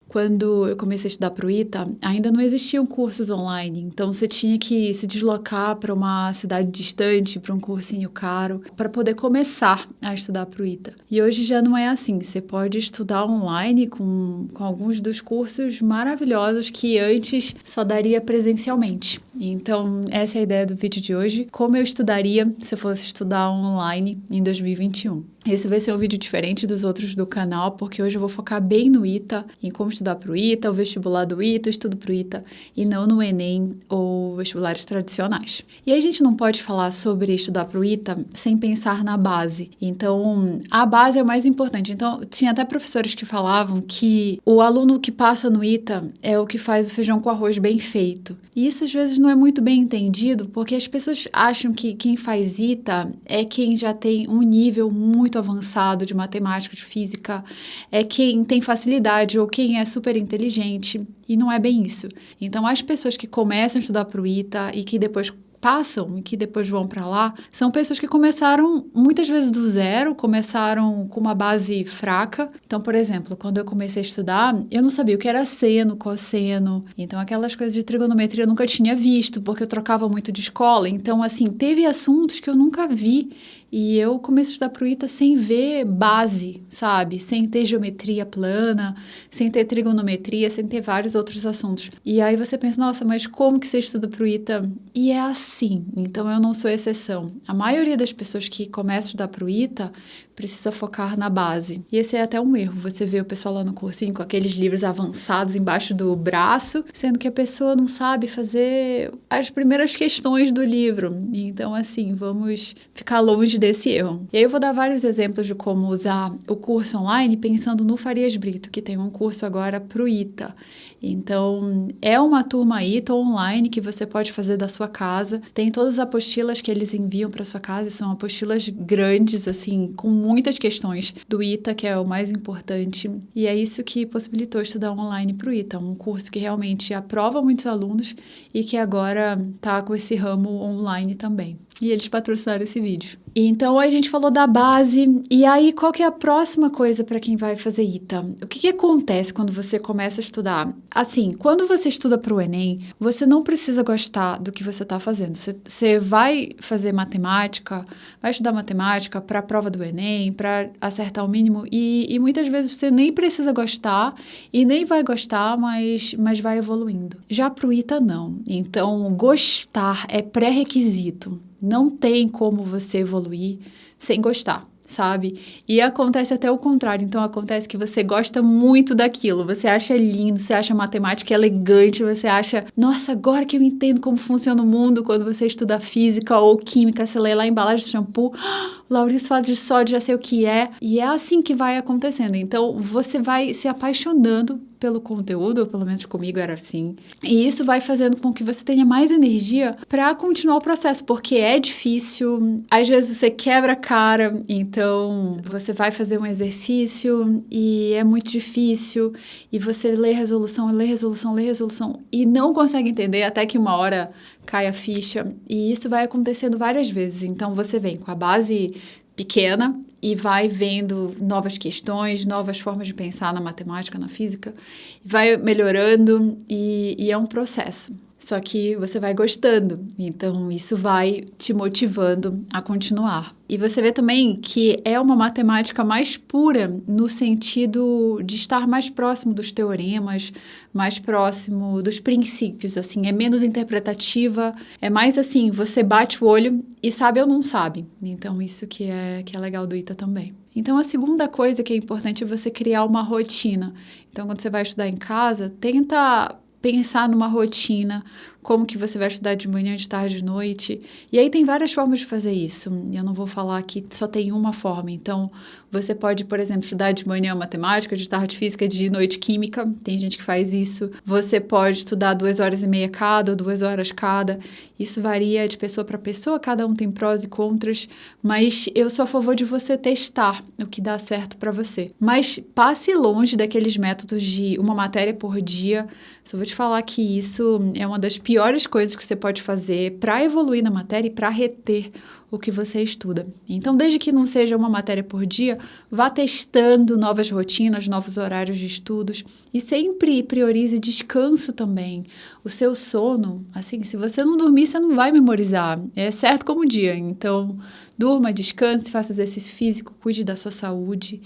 Quando eu comecei a estudar para o ITA, ainda não existiam cursos online, então você tinha que se deslocar para uma cidade distante, para um cursinho caro, para poder começar a estudar para o ITA. E hoje já não é assim, você pode estudar online com alguns dos cursos maravilhosos que antes só daria presencialmente. Então, essa é a ideia do vídeo de hoje, como eu estudaria se eu fosse estudar online em 2021. Esse vai ser um vídeo diferente dos outros do canal, porque hoje eu vou focar bem no ITA, em como estudar para o ITA, o vestibular do ITA, o estudo para o ITA, e não no Enem ou vestibulares tradicionais. E a gente não pode falar sobre estudar para o ITA sem pensar na base. Então, a base é o mais importante. Então, tinha até professores que falavam que o aluno que passa no ITA é o que faz o feijão com arroz bem feito. E isso, às vezes, não é muito bem entendido, porque as pessoas acham que quem faz ITA é quem já tem um nível muito avançado de matemática, de física, é quem tem facilidade ou quem é super inteligente, e não é bem isso. Então, as pessoas que começam a estudar para o ITA e que depois passam e que depois vão para lá, são pessoas que começaram muitas vezes do zero, começaram com uma base fraca. Então, por exemplo, quando eu comecei a estudar, eu não sabia o que era seno, cosseno, então aquelas coisas de trigonometria eu nunca tinha visto, porque eu trocava muito de escola, então assim, teve assuntos que eu nunca vi. E eu comecei a estudar para o ITA sem ver base, sabe? Sem ter geometria plana, sem ter trigonometria, sem ter vários outros assuntos. E aí você pensa, nossa, mas como que você estuda para o ITA? E é assim, então eu não sou exceção. A maioria das pessoas que começam a estudar para o ITA precisa focar na base. E esse é até um erro. Você vê o pessoal lá no cursinho com aqueles livros avançados embaixo do braço, sendo que a pessoa não sabe fazer as primeiras questões do livro. Então, assim, vamos ficar longe desse erro. E aí eu vou dar vários exemplos de como usar o curso online pensando no Farias Brito, que tem um curso agora para o ITA. Então, é uma turma ITA online que você pode fazer da sua casa. Tem todas as apostilas que eles enviam para sua casa, são apostilas grandes, assim, com muitas questões do ITA, que é o mais importante. E é isso que possibilitou estudar online para o ITA, um curso que realmente aprova muitos alunos e que agora está com esse ramo online também. E eles patrocinaram esse vídeo. Então, a gente falou da base. E aí, qual que é a próxima coisa para quem vai fazer ITA? O que acontece quando você começa a estudar? Assim, quando você estuda para o Enem, você não precisa gostar do que você está fazendo. Você vai fazer matemática, vai estudar matemática para a prova do Enem, para acertar o mínimo. E muitas vezes você nem precisa gostar e nem vai gostar, mas vai evoluindo. Já para o ITA, não. Então, gostar é pré-requisito. Não tem como você evoluir sem gostar, sabe? E acontece até o contrário. Então, acontece que você gosta muito daquilo. Você acha lindo, você acha matemática elegante, você acha... Nossa, agora que eu entendo como funciona o mundo, quando você estuda física ou química, você lê lá a embalagem de shampoo... Laurisfato de sódio, já sei o que é. E é assim que vai acontecendo. Então, você vai se apaixonando pelo conteúdo, ou pelo menos comigo era assim. E isso vai fazendo com que você tenha mais energia para continuar o processo, porque é difícil. Às vezes você quebra a cara, então você vai fazer um exercício e é muito difícil. E você lê resolução, lê resolução, lê resolução e não consegue entender até que uma hora cai a ficha. E isso vai acontecendo várias vezes. Então você vem com a base pequena e vai vendo novas questões, novas formas de pensar na matemática, na física, vai melhorando e é um processo. Só que você vai gostando, então isso vai te motivando a continuar. E você vê também que é uma matemática mais pura no sentido de estar mais próximo dos teoremas, mais próximo dos princípios, assim, é menos interpretativa, é mais assim, você bate o olho e sabe ou não sabe. Então isso que é legal do ITA também. Então a segunda coisa que é importante é você criar uma rotina. Então quando você vai estudar em casa, tenta pensar numa rotina, como que você vai estudar de manhã, de tarde, de noite. E aí tem várias formas de fazer isso. Eu não vou falar que só tem uma forma. Então, você pode, por exemplo, estudar de manhã matemática, de tarde física, de noite química. Tem gente que faz isso. Você pode estudar 2h30 cada ou 2 horas cada. Isso varia de pessoa para pessoa, cada um tem prós e contras. Mas eu sou a favor de você testar o que dá certo para você. Mas passe longe daqueles métodos de uma matéria por dia. Só vou te falar que isso é uma das piores coisas que você pode fazer para evoluir na matéria e para reter o que você estuda. Então, desde que não seja uma matéria por dia, vá testando novas rotinas, novos horários de estudos e sempre priorize descanso também. O seu sono, assim, se você não dormir, você não vai memorizar. É certo como dia. Então, durma, descanse, faça exercício físico, cuide da sua saúde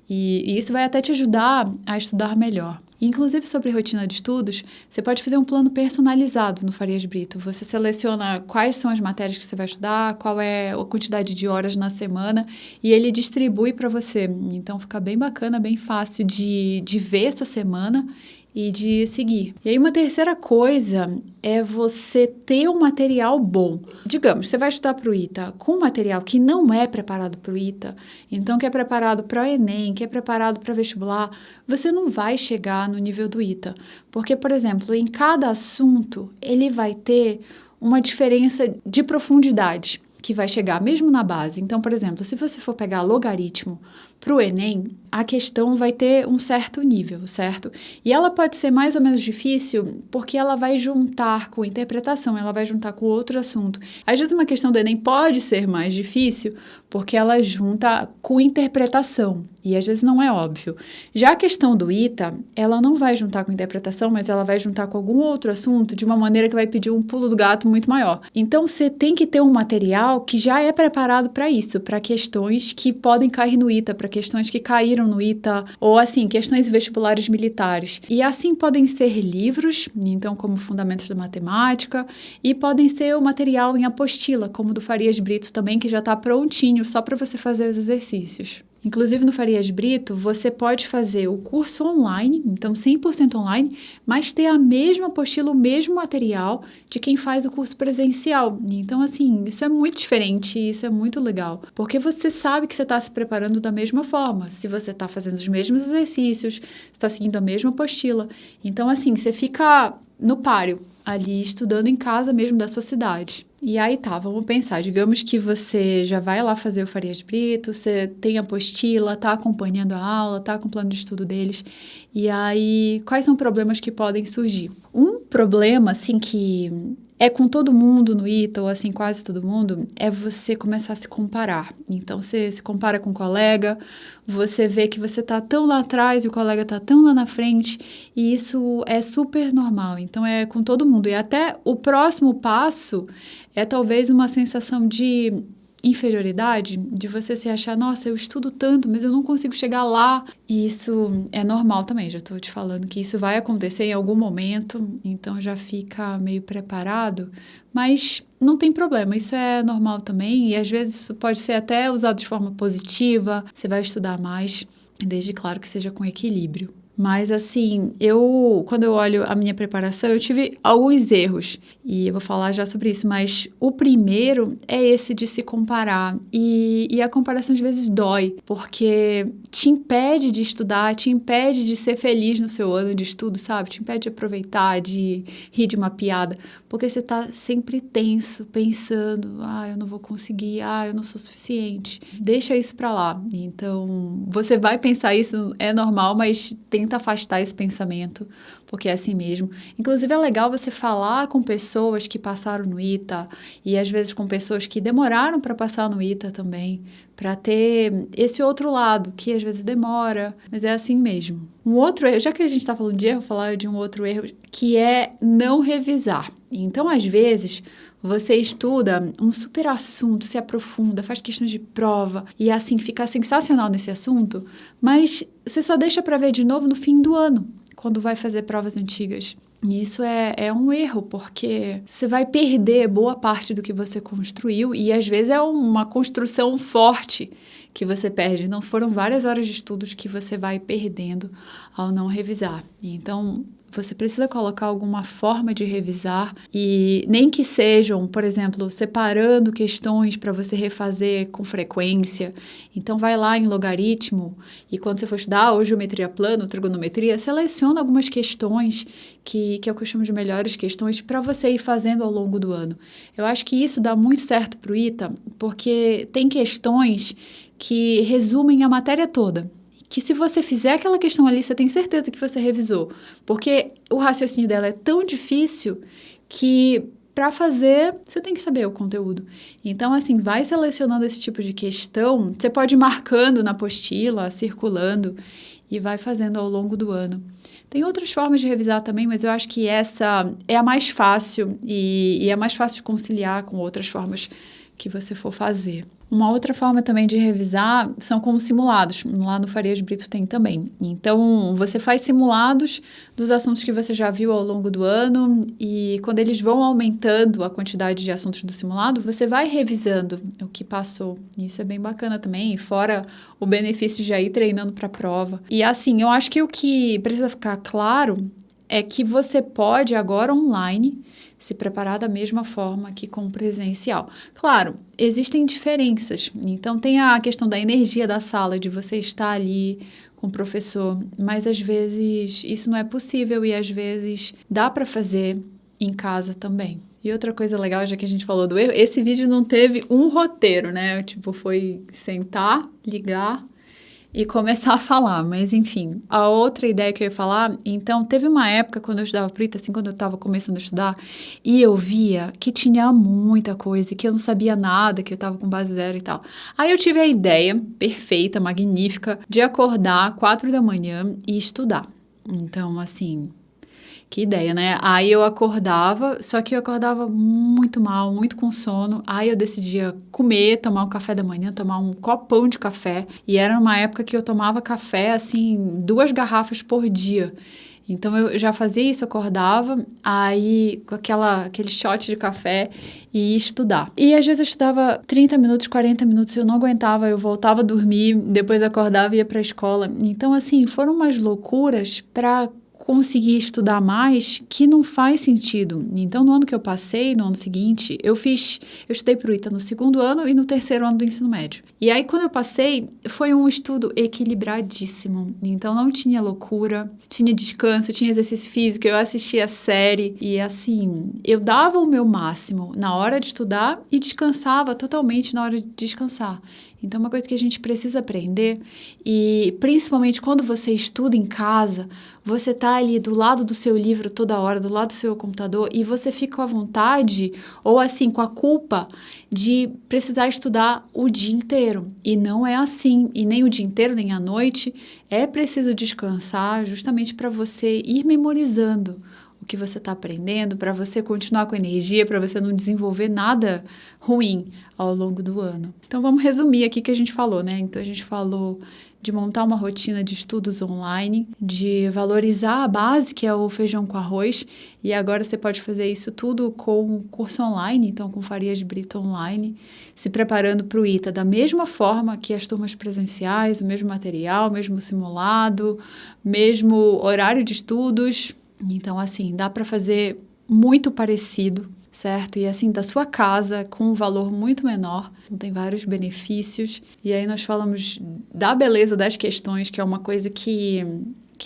e isso vai até te ajudar a estudar melhor. Inclusive, sobre rotina de estudos, você pode fazer um plano personalizado no Farias Brito. Você seleciona quais são as matérias que você vai estudar, qual é a quantidade de horas na semana e ele distribui para você. Então, fica bem bacana, bem fácil de ver a sua semana e de seguir. E aí, uma terceira coisa é você ter um material bom. Digamos, você vai estudar para o ITA com um material que não é preparado para o ITA, então que é preparado para o Enem, que é preparado para vestibular, você não vai chegar no nível do ITA. Porque, por exemplo, em cada assunto, ele vai ter uma diferença de profundidade que vai chegar mesmo na base. Então, por exemplo, se você for pegar logaritmo para o Enem, a questão vai ter um certo nível, certo? E ela pode ser mais ou menos difícil porque ela vai juntar com interpretação, ela vai juntar com outro assunto. Às vezes uma questão do Enem pode ser mais difícil porque ela junta com interpretação e às vezes não é óbvio. Já a questão do ITA, ela não vai juntar com interpretação, mas ela vai juntar com algum outro assunto de uma maneira que vai pedir um pulo do gato muito maior. Então, você tem que ter um material que já é preparado para isso, para questões que podem cair no ITA, para questões que caíram no ITA, ou assim, questões vestibulares militares. E assim podem ser livros, então como Fundamentos da Matemática, e podem ser o material em apostila, como o do Farias Brito também, que já está prontinho, só para você fazer os exercícios. Inclusive, no Farias Brito, você pode fazer o curso online, então 100% online, mas ter a mesma apostila, o mesmo material de quem faz o curso presencial. Então, assim, isso é muito diferente e isso é muito legal, porque você sabe que você está se preparando da mesma forma, se você está fazendo os mesmos exercícios, está seguindo a mesma apostila. Então, assim, você fica no páreo, ali estudando em casa mesmo da sua cidade. E aí tá, vamos pensar, digamos que você já vai lá fazer o Farias Brito, você tem a apostila, tá acompanhando a aula, tá com o plano de estudo deles, e aí quais são problemas que podem surgir? Um problema, assim, que é com todo mundo no ITA, ou assim, quase todo mundo, é você começar a se comparar. Então, você se compara com um colega, você vê que você tá tão lá atrás e o colega tá tão lá na frente, e isso é super normal. Então, é com todo mundo. E até o próximo passo é talvez uma sensação de inferioridade, de você se achar, nossa, eu estudo tanto, mas eu não consigo chegar lá. E isso é normal também, já estou te falando que isso vai acontecer em algum momento, então já fica meio preparado, mas não tem problema, isso é normal também e às vezes isso pode ser até usado de forma positiva, você vai estudar mais, desde claro que seja com equilíbrio. Mas, assim, quando eu olho a minha preparação, eu tive alguns erros. E eu vou falar já sobre isso. Mas o primeiro é esse de se comparar. E a comparação, às vezes, dói. Porque te impede de estudar, te impede de ser feliz no seu ano de estudo, sabe? Te impede de aproveitar, de rir de uma piada. Porque você tá sempre tenso, pensando, eu não vou conseguir, eu não sou suficiente. Deixa isso pra lá. Então, você vai pensar isso, é normal, mas tenta afastar esse pensamento, porque é assim mesmo. Inclusive, é legal você falar com pessoas que passaram no ITA e, às vezes, com pessoas que demoraram para passar no ITA também, para ter esse outro lado, que às vezes demora, mas é assim mesmo. Um outro erro, já que a gente está falando de erro, vou falar de um outro erro, que é não revisar. Então, às vezes, você estuda um super assunto, se aprofunda, faz questões de prova e assim fica sensacional nesse assunto, mas você só deixa para ver de novo no fim do ano, quando vai fazer provas antigas. E isso é um erro, porque você vai perder boa parte do que você construiu e às vezes é uma construção forte que você perde. Então, foram várias horas de estudos que você vai perdendo ao não revisar. Então, você precisa colocar alguma forma de revisar e nem que sejam, por exemplo, separando questões para você refazer com frequência. Então, vai lá em logaritmo e quando você for estudar ou geometria plana, ou trigonometria, seleciona algumas questões que é o que eu chamo de melhores questões para você ir fazendo ao longo do ano. Eu acho que isso dá muito certo para o ITA, porque tem questões que resumem a matéria toda. Que se você fizer aquela questão ali, você tem certeza que você revisou. Porque o raciocínio dela é tão difícil que para fazer, você tem que saber o conteúdo. Então, assim, vai selecionando esse tipo de questão, você pode ir marcando na apostila, circulando, e vai fazendo ao longo do ano. Tem outras formas de revisar também, mas eu acho que essa é a mais fácil e é mais fácil de conciliar com outras formas que você for fazer. Uma outra forma também de revisar são com simulados. Lá no Farias Brito tem também. Então, você faz simulados dos assuntos que você já viu ao longo do ano e quando eles vão aumentando a quantidade de assuntos do simulado, você vai revisando o que passou. Isso é bem bacana também, fora o benefício de já ir treinando para a prova. E assim, eu acho que o que precisa ficar claro é que você pode agora online se preparar da mesma forma que com o presencial. Claro, existem diferenças. Então, tem a questão da energia da sala, de você estar ali com o professor, mas às vezes isso não é possível e às vezes dá para fazer em casa também. E outra coisa legal, já que a gente falou do erro, esse vídeo não teve um roteiro, né? Tipo, foi sentar, ligar e começar a falar, mas enfim. A outra ideia que eu ia falar, então, teve uma época quando eu estudava Prita, assim, quando eu estava começando a estudar, e eu via que tinha muita coisa, que eu não sabia nada, que eu estava com base zero e tal. Aí eu tive a ideia perfeita, magnífica, de acordar 4 da manhã e estudar. Então, assim, que ideia, né? Aí eu acordava, só que eu acordava muito mal, muito com sono. Aí eu decidia comer, tomar um café da manhã, tomar um copão de café. E era uma época que eu tomava café, assim, 2 garrafas por dia. Então eu já fazia isso, acordava, aí com aquele shot de café e ia estudar. E às vezes eu estudava 30 minutos, 40 minutos, eu não aguentava, eu voltava a dormir, depois acordava e ia para a escola. Então, assim, foram umas loucuras para conseguir estudar mais que não faz sentido. Então, no ano que eu passei, no ano seguinte, eu estudei para o ITA no 2º ano e no 3º ano do ensino médio. E aí, quando eu passei, foi um estudo equilibradíssimo. Então, não tinha loucura, tinha descanso, tinha exercício físico, eu assistia a série e, assim, eu dava o meu máximo na hora de estudar e descansava totalmente na hora de descansar. Então, uma coisa que a gente precisa aprender, e principalmente quando você estuda em casa, você está ali do lado do seu livro toda hora, do lado do seu computador, e você fica com a vontade, ou assim, com a culpa de precisar estudar o dia inteiro. E não é assim, e nem o dia inteiro, nem à noite. É preciso descansar justamente para você ir memorizando o que você está aprendendo, para você continuar com energia, para você não desenvolver nada ruim ao longo do ano. Então, vamos resumir aqui o que a gente falou, né? Então, a gente falou de montar uma rotina de estudos online, de valorizar a base, que é o feijão com arroz, e agora você pode fazer isso tudo com curso online, então com Farias Brito online, se preparando para o ITA da mesma forma que as turmas presenciais, o mesmo material, o mesmo simulado, mesmo horário de estudos. Então, assim, dá para fazer muito parecido, certo? E assim, da sua casa, com um valor muito menor, tem vários benefícios. E aí nós falamos da beleza das questões, que é uma coisa que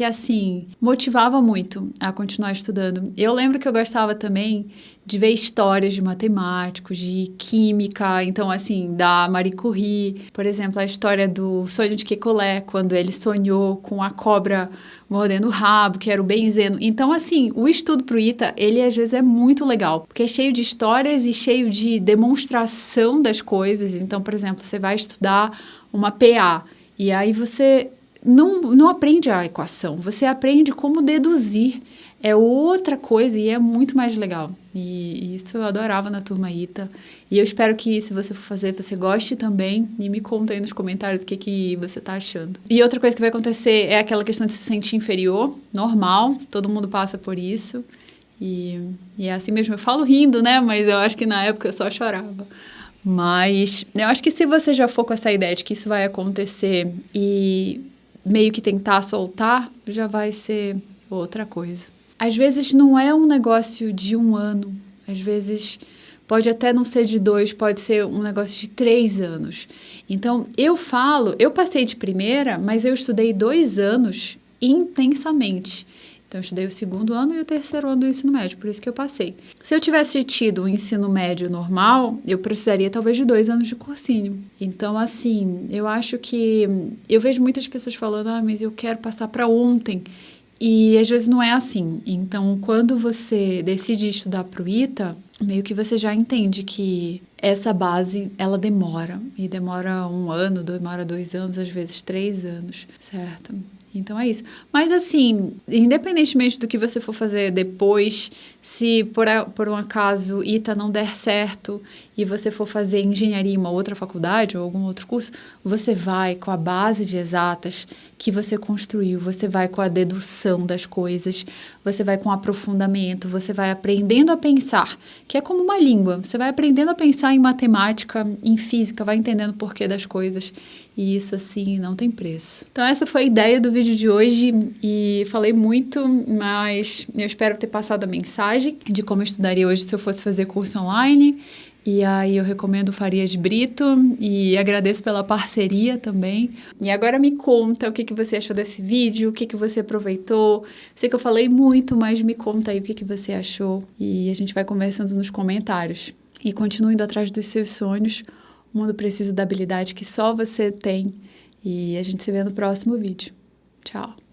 assim, motivava muito a continuar estudando. Eu lembro que eu gostava também de ver histórias de matemáticos, de química, então, assim, da Marie Curie, por exemplo, a história do sonho de Kekulé, quando ele sonhou com a cobra mordendo o rabo, que era o benzeno. Então, assim, o estudo pro ITA, ele às vezes é muito legal, porque é cheio de histórias e cheio de demonstração das coisas. Então, por exemplo, você vai estudar uma PA, e aí você não aprende a equação, você aprende como deduzir. É outra coisa e é muito mais legal. E isso eu adorava na turma ITA. E eu espero que, se você for fazer, você goste também. E me conta aí nos comentários o que você tá achando. E outra coisa que vai acontecer é aquela questão de se sentir inferior. Normal, todo mundo passa por isso. E é assim mesmo. Eu falo rindo, né? Mas eu acho que na época eu só chorava. Mas eu acho que se você já for com essa ideia de que isso vai acontecer e meio que tentar soltar, já vai ser outra coisa. Às vezes não é um negócio de 1 ano, às vezes pode até não ser de 2, pode ser um negócio de 3 anos. Então, eu passei de primeira, mas eu estudei 2 anos intensamente. Então, eu estudei o 2º ano e o 3º ano do ensino médio, por isso que eu passei. Se eu tivesse tido um ensino médio normal, eu precisaria talvez de 2 anos de cursinho. Então, assim, eu acho que... Eu vejo muitas pessoas falando, mas eu quero passar para ontem. E às vezes não é assim. Então, quando você decide estudar para o ITA, meio que você já entende que essa base, ela demora. E demora 1 ano, demora 2 anos, às vezes 3 anos, certo? Então é isso. Mas assim, independentemente do que você for fazer depois, se por um acaso ITA não der certo e você for fazer engenharia em uma outra faculdade ou algum outro curso, você vai com a base de exatas que você construiu, você vai com a dedução das coisas, você vai com aprofundamento, você vai aprendendo a pensar, que é como uma língua. Você vai aprendendo a pensar em matemática, em física, vai entendendo o porquê das coisas. E isso, assim, não tem preço. Então, essa foi a ideia do vídeo de hoje e falei muito, mas eu espero ter passado a mensagem de como eu estudaria hoje se eu fosse fazer curso online. E aí eu recomendo Farias Brito e agradeço pela parceria também. E agora me conta o que você achou desse vídeo, o que você aproveitou. Sei que eu falei muito, mas me conta aí o que você achou. E a gente vai conversando nos comentários. E continue indo atrás dos seus sonhos. O mundo precisa da habilidade que só você tem. E a gente se vê no próximo vídeo. Tchau!